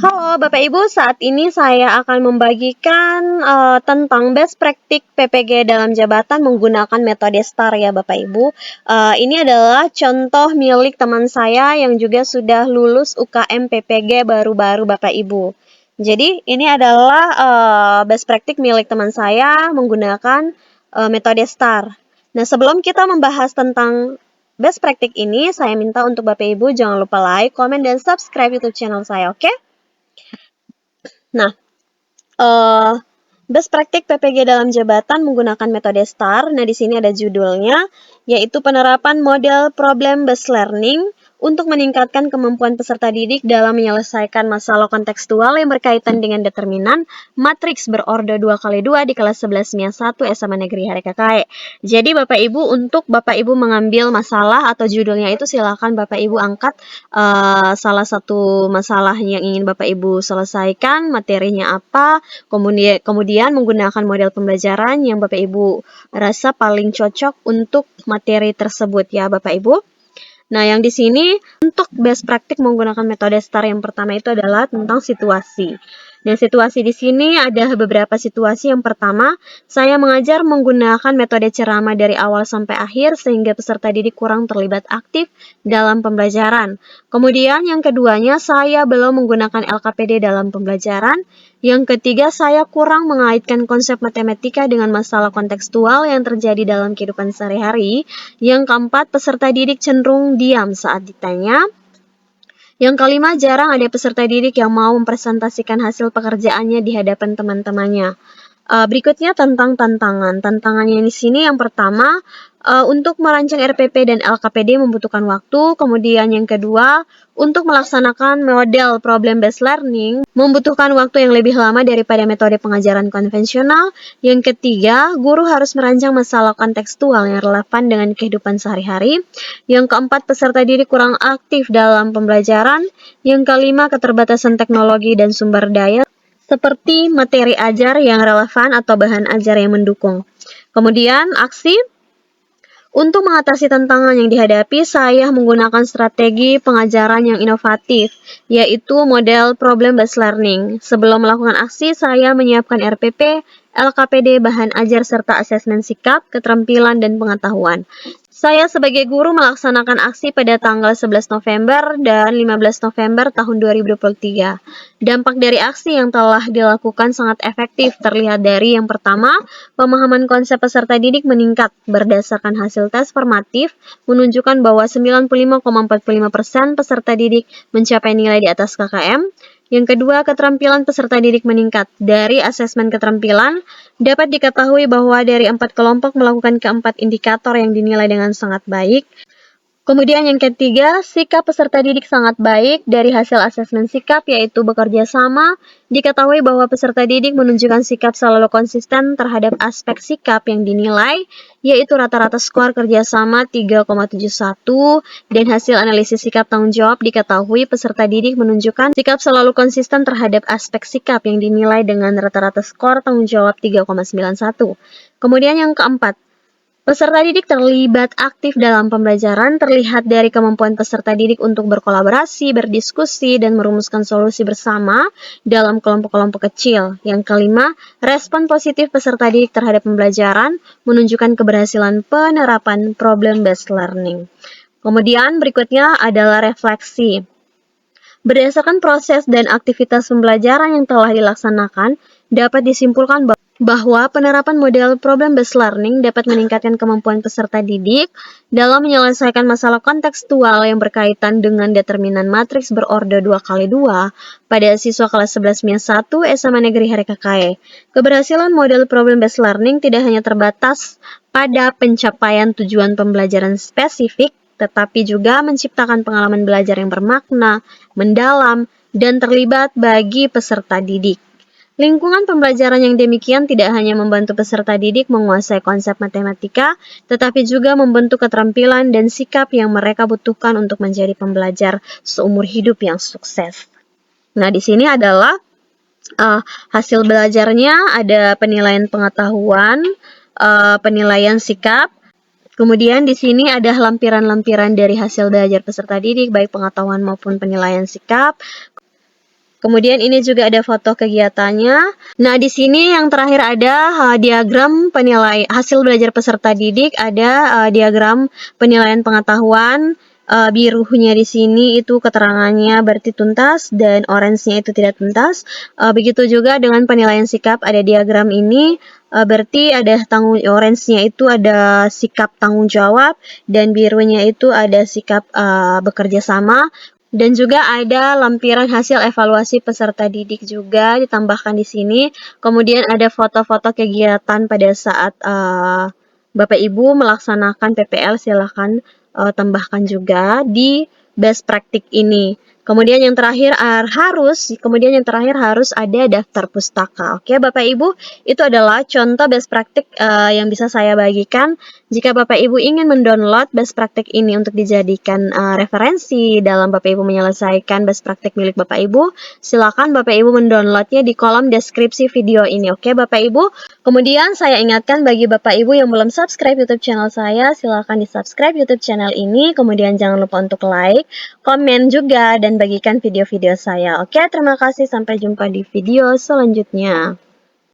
Halo Bapak Ibu, saat ini saya akan membagikan tentang best practice PPG dalam jabatan menggunakan metode STAR ya Bapak Ibu. Ini adalah contoh milik teman saya yang juga sudah lulus UKM PPG baru-baru Bapak Ibu. Jadi ini adalah best practice milik teman saya menggunakan metode STAR. Nah, sebelum kita membahas tentang best practice ini, saya minta untuk Bapak Ibu jangan lupa like, komen, dan subscribe YouTube channel saya, oke? Nah, best practice PPG dalam jabatan menggunakan metode STAR. Nah, di sini ada judulnya, yaitu penerapan model problem based learning untuk meningkatkan kemampuan peserta didik dalam menyelesaikan masalah kontekstual yang berkaitan dengan determinan matriks berorder 2x2 di kelas 11 MIA 1 SMA Negeri HRKKE. Jadi Bapak Ibu, untuk Bapak Ibu mengambil masalah atau judulnya itu silakan Bapak Ibu angkat salah satu masalah yang ingin Bapak Ibu selesaikan, materinya apa, kemudian menggunakan model pembelajaran yang Bapak Ibu rasa paling cocok untuk materi tersebut ya Bapak Ibu. Nah, yang di sini untuk best practice menggunakan metode STAR yang pertama itu adalah tentang situasi. Nah, situasi di sini ada beberapa situasi. Yang pertama, saya mengajar menggunakan metode ceramah dari awal sampai akhir sehingga peserta didik kurang terlibat aktif dalam pembelajaran. Kemudian yang keduanya, saya belum menggunakan LKPD dalam pembelajaran. Yang ketiga, saya kurang mengaitkan konsep matematika dengan masalah kontekstual yang terjadi dalam kehidupan sehari-hari. Yang keempat, peserta didik cenderung diam saat ditanya. Yang kelima, jarang ada peserta didik yang mau mempresentasikan hasil pekerjaannya di hadapan teman-temannya. Berikutnya tentang tantangan. Tantangannya di sini yang pertama, untuk merancang RPP dan LKPD membutuhkan waktu. Kemudian yang kedua, untuk melaksanakan model problem based learning membutuhkan waktu yang lebih lama daripada metode pengajaran konvensional. Yang ketiga, guru harus merancang masalah kontekstual yang relevan dengan kehidupan sehari-hari. Yang keempat, peserta didik kurang aktif dalam pembelajaran. Yang kelima, keterbatasan teknologi dan sumber daya seperti materi ajar yang relevan atau bahan ajar yang mendukung. Kemudian, aksi. Untuk mengatasi tantangan yang dihadapi, saya menggunakan strategi pengajaran yang inovatif, yaitu model problem based learning. Sebelum melakukan aksi, saya menyiapkan RPP, LKPD, bahan ajar, serta asesmen sikap, keterampilan, dan pengetahuan. Saya sebagai guru melaksanakan aksi pada tanggal 11 November dan 15 November tahun 2023. Dampak dari aksi yang telah dilakukan sangat efektif terlihat dari yang pertama, pemahaman konsep peserta didik meningkat berdasarkan hasil tes formatif menunjukkan bahwa 95,45% peserta didik mencapai nilai di atas KKM. Yang kedua, keterampilan peserta didik meningkat. Dari asesmen keterampilan, dapat diketahui bahwa dari 4 kelompok melakukan keempat indikator yang dinilai dengan sangat baik. Kemudian yang ketiga, sikap peserta didik sangat baik. Dari hasil asesmen sikap, yaitu bekerja sama, diketahui bahwa peserta didik menunjukkan sikap selalu konsisten terhadap aspek sikap yang dinilai, yaitu rata-rata skor kerjasama 3,71, dan hasil analisis sikap tanggung jawab diketahui peserta didik menunjukkan sikap selalu konsisten terhadap aspek sikap yang dinilai dengan rata-rata skor tanggung jawab 3,91. Kemudian yang keempat, peserta didik terlibat aktif dalam pembelajaran terlihat dari kemampuan peserta didik untuk berkolaborasi, berdiskusi, dan merumuskan solusi bersama dalam kelompok-kelompok kecil. Yang kelima, respon positif peserta didik terhadap pembelajaran menunjukkan keberhasilan penerapan problem-based learning. Kemudian berikutnya adalah refleksi. Berdasarkan proses dan aktivitas pembelajaran yang telah dilaksanakan, dapat disimpulkan bahwa penerapan model problem-based learning dapat meningkatkan kemampuan peserta didik dalam menyelesaikan masalah kontekstual yang berkaitan dengan determinan matriks berorder 2x2 pada siswa kelas 11 MIA 1 SMA Negeri HRKKE. Keberhasilan model problem-based learning tidak hanya terbatas pada pencapaian tujuan pembelajaran spesifik, tetapi juga menciptakan pengalaman belajar yang bermakna, mendalam, dan terlibat bagi peserta didik. Lingkungan pembelajaran yang demikian tidak hanya membantu peserta didik menguasai konsep matematika, tetapi juga membentuk keterampilan dan sikap yang mereka butuhkan untuk menjadi pembelajar seumur hidup yang sukses. Nah, di sini adalah hasil belajarnya, ada penilaian pengetahuan, penilaian sikap. Kemudian di sini ada lampiran-lampiran dari hasil belajar peserta didik, baik pengetahuan maupun penilaian sikap. Kemudian ini juga ada foto kegiatannya. Nah, di sini yang terakhir ada diagram penilaian hasil belajar peserta didik, ada diagram penilaian pengetahuan. Birunya di sini itu keterangannya berarti tuntas dan orange-nya itu tidak tuntas. Begitu juga dengan penilaian sikap, ada diagram ini. Berarti ada orange-nya itu ada sikap tanggung jawab dan birunya itu ada sikap bekerja sama. Dan juga ada lampiran hasil evaluasi peserta didik juga ditambahkan di sini. Kemudian ada foto-foto kegiatan pada saat Bapak Ibu melaksanakan PPL, silahkan tambahkan juga di best practice ini. Kemudian yang terakhir harus ada daftar pustaka. Oke, Bapak Ibu, itu adalah contoh best practice yang bisa saya bagikan. Jika Bapak Ibu ingin mendownload best practice ini untuk dijadikan referensi dalam Bapak Ibu menyelesaikan best practice milik Bapak Ibu, silakan Bapak Ibu mendownloadnya di kolom deskripsi video ini. Oke, Bapak Ibu. Kemudian saya ingatkan bagi Bapak Ibu yang belum subscribe YouTube channel saya, silakan di-subscribe YouTube channel ini. Kemudian jangan lupa untuk like, komen juga, dan bagikan video-video saya. Oke, terima kasih. Sampai jumpa di video selanjutnya.